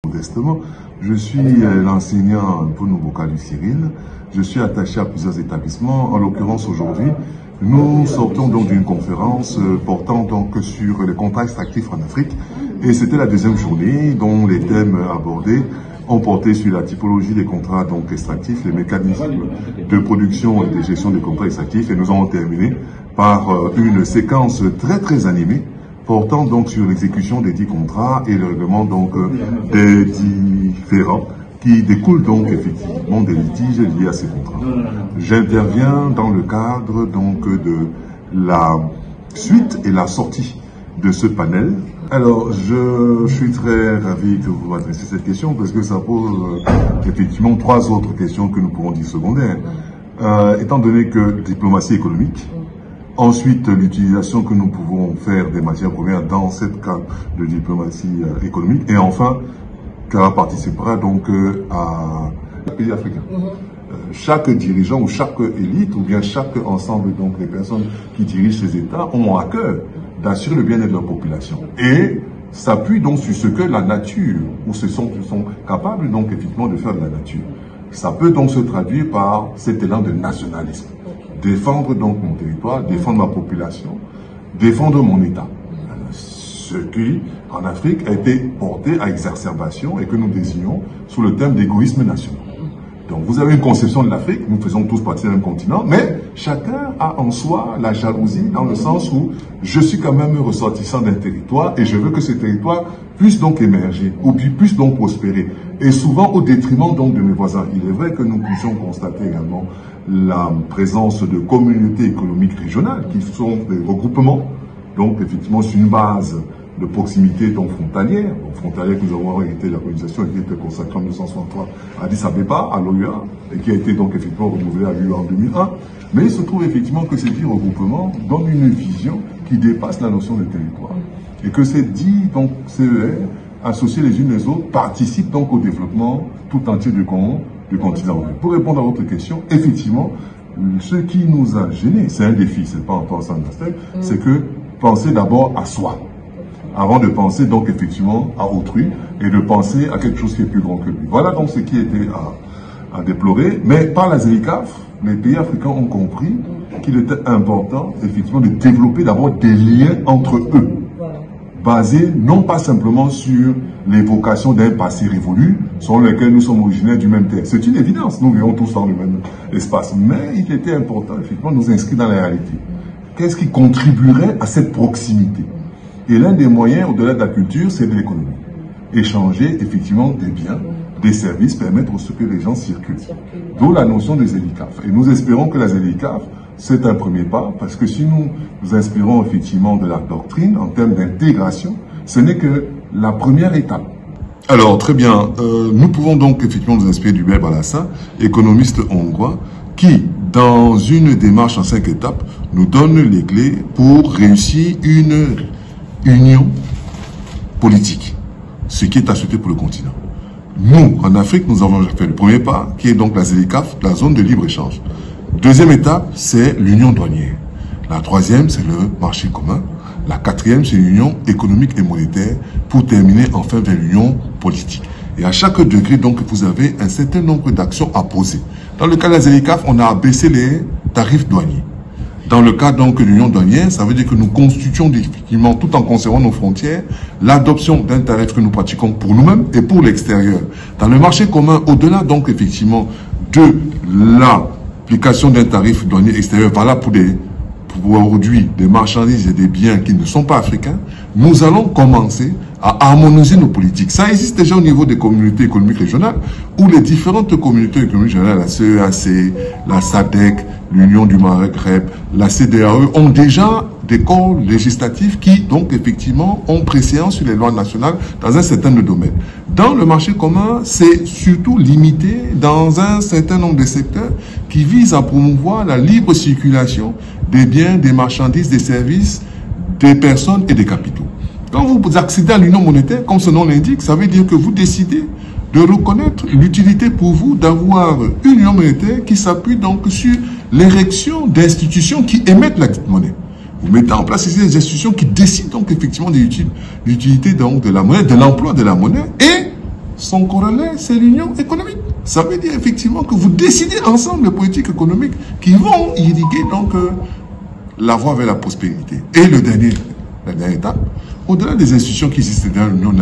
Modestement, je suis l'enseignant Mpounou Bokali Cyril. Je suis attaché à plusieurs établissements. En l'occurrence, aujourd'hui, nous sortons donc d'une conférence portant donc sur les contrats extractifs en Afrique. Et c'était la deuxième journée dont les thèmes abordés ont porté sur la typologie des contrats donc extractifs, les mécanismes de production et de gestion des contrats extractifs. Et nous avons terminé par une séquence très animée portant donc sur l'exécution des 10 contrats et le règlement donc des différents qui découlent donc effectivement des litiges liés à ces contrats. J'interviens dans le cadre donc de la suite et la sortie de ce panel. Alors, je suis très ravi que vous m'adressiez cette question parce que ça pose effectivement 3 autres questions que nous pourrons dire secondaires. Étant donné que diplomatie économique, ensuite, l'utilisation que nous pouvons faire des matières premières dans cette cadre de diplomatie économique. Et enfin, car participera donc à pays africains. Chaque dirigeant ou chaque élite ou bien chaque ensemble donc des personnes qui dirigent ces États ont à cœur d'assurer le bien-être de leur population. Et s'appuie donc sur ce que la nature ou ce sont capables donc effectivement de faire de la nature. Ça peut donc se traduire par cet élan de nationalisme. Défendre donc mon territoire, défendre ma population, défendre mon État. Ce qui, en Afrique, a été porté à exacerbation et que nous désignons sous le terme d'égoïsme national. Donc vous avez une conception de l'Afrique, nous faisons tous partie d'un continent, mais chacun a en soi la jalousie dans le sens où je suis quand même ressortissant d'un territoire et je veux que ce territoire puisse donc émerger ou puisse donc prospérer. Et souvent au détriment donc de mes voisins. Il est vrai que nous puissions constater également la présence de communautés économiques régionales qui sont des regroupements, donc effectivement sur une base de proximité donc frontalière, que nous avons hérité de l'organisation qui était consacrée en 1963 à Addis Abeba, à l'OUA, et qui a été donc effectivement renouvelée à l'UA en 2001. Mais il se trouve effectivement que ces 10 regroupements donnent une vision qui dépasse la notion de territoire. Et que ces 10 donc, CER, associés les unes les autres, participent donc au développement tout entier du continent. Pour répondre à votre question, effectivement, ce qui nous a gênés, c'est un défi, c'est pas encore ça, c'est que penser d'abord à soi, avant de penser donc effectivement à autrui et de penser à quelque chose qui est plus grand que lui. Voilà donc ce qui était à déplorer. Mais par la ZELICAF, les pays africains ont compris qu'il était important effectivement de développer d'abord des liens entre eux, basés non pas simplement sur l'évocation d'un passé révolu, selon lequel nous sommes originaires du même terre. C'est une évidence, nous vivons tous dans le même espace. Mais il était important effectivement de nous inscrire dans la réalité. Qu'est-ce qui contribuerait à cette proximité? Et l'un des moyens, au-delà de la culture, c'est de l'économie. Échanger, effectivement, des biens, des services, permettre à ce que les gens circulent. D'où la notion de ZELICAF. Et nous espérons que la ZELICAF, c'est un premier pas, parce que si nous nous inspirons effectivement de la doctrine, en termes d'intégration, ce n'est que la première étape. Alors, très bien. Nous pouvons donc effectivement nous inspirer du Hubert Ballassa, économiste hongrois, qui, dans une démarche en 5 étapes, nous donne les clés pour réussir une union politique, ce qui est à souhaiter pour le continent. Nous, en Afrique, nous avons fait le premier pas, qui est donc la ZELICAF, la zone de libre-échange. Deuxième étape, c'est l'union douanière. La troisième, c'est le marché commun. La quatrième, c'est l'union économique et monétaire, pour terminer enfin vers l'union politique. Et à chaque degré, donc, vous avez un certain nombre d'actions à poser. Dans le cas de la ZELICAF, on a abaissé les tarifs douaniers. Dans le cas donc de l'union douanière, ça veut dire que nous constituons effectivement, tout en conservant nos frontières, l'adoption d'un tarif que nous pratiquons pour nous-mêmes et pour l'extérieur. Dans le marché commun, au-delà donc effectivement de l'application d'un tarif douanier extérieur valable pour des produits, des marchandises et des biens qui ne sont pas africains, nous allons commencer à harmoniser nos politiques. Ça existe déjà au niveau des communautés économiques régionales, où les différentes communautés économiques régionales, la CEAC, la SADC, l'Union du Maghreb, la CEDEAO, ont déjà des corps législatifs qui, donc, effectivement, ont préséance sur les lois nationales dans un certain nombre de domaines. Dans le marché commun, c'est surtout limité dans un certain nombre de secteurs qui visent à promouvoir la libre circulation des biens, des marchandises, des services, des personnes et des capitaux. Quand vous accédez à l'union monétaire, comme son nom l'indique, ça veut dire que vous décidez de reconnaître l'utilité pour vous d'avoir une union monétaire qui s'appuie donc sur l'érection d'institutions qui émettent la dite monnaie. Vous mettez en place ici des institutions qui décident donc effectivement de l'utilité donc de la monnaie, de l'emploi de la monnaie et son corollaire, c'est l'union économique. Ça veut dire effectivement que vous décidez ensemble les politiques économiques qui vont irriguer donc la voie vers la prospérité. Et la dernière étape, au-delà des institutions qui existent dans l'Union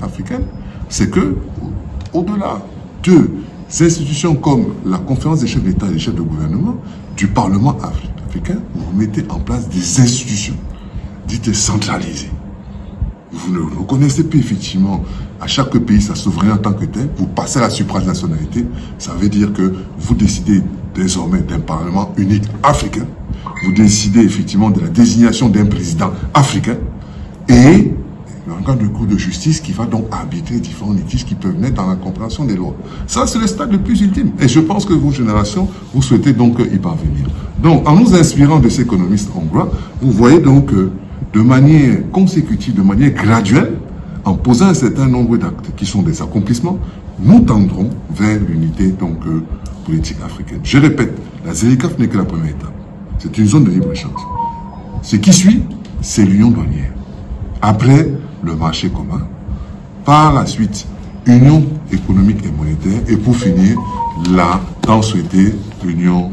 africaine, c'est que, au-delà de ces institutions comme la conférence des chefs d'État et des chefs de gouvernement, du Parlement africain, vous mettez en place des institutions dites centralisées. Vous ne reconnaissez plus effectivement à chaque pays sa souveraineté en tant que tel, vous passez à la supranationalité, ça veut dire que vous décidez désormais d'un Parlement unique africain, vous décidez effectivement de la désignation d'un président africain et un organe de cour de justice qui va donc arbitrer différents litiges qui peuvent naître dans la compréhension des lois. Ça, c'est le stade le plus ultime. Et je pense que vos générations, vous souhaitez donc y parvenir. Donc, en nous inspirant de ces économistes hongrois, vous voyez donc de manière consécutive, de manière graduelle, en posant un certain nombre d'actes qui sont des accomplissements, nous tendrons vers l'unité donc politique africaine. Je répète, la ZLECAf n'est que la première étape. C'est une zone de libre-échange. Ce qui suit, c'est l'union douanière. Après, le marché commun. Par la suite, union économique et monétaire. Et pour finir, la tant souhaitée union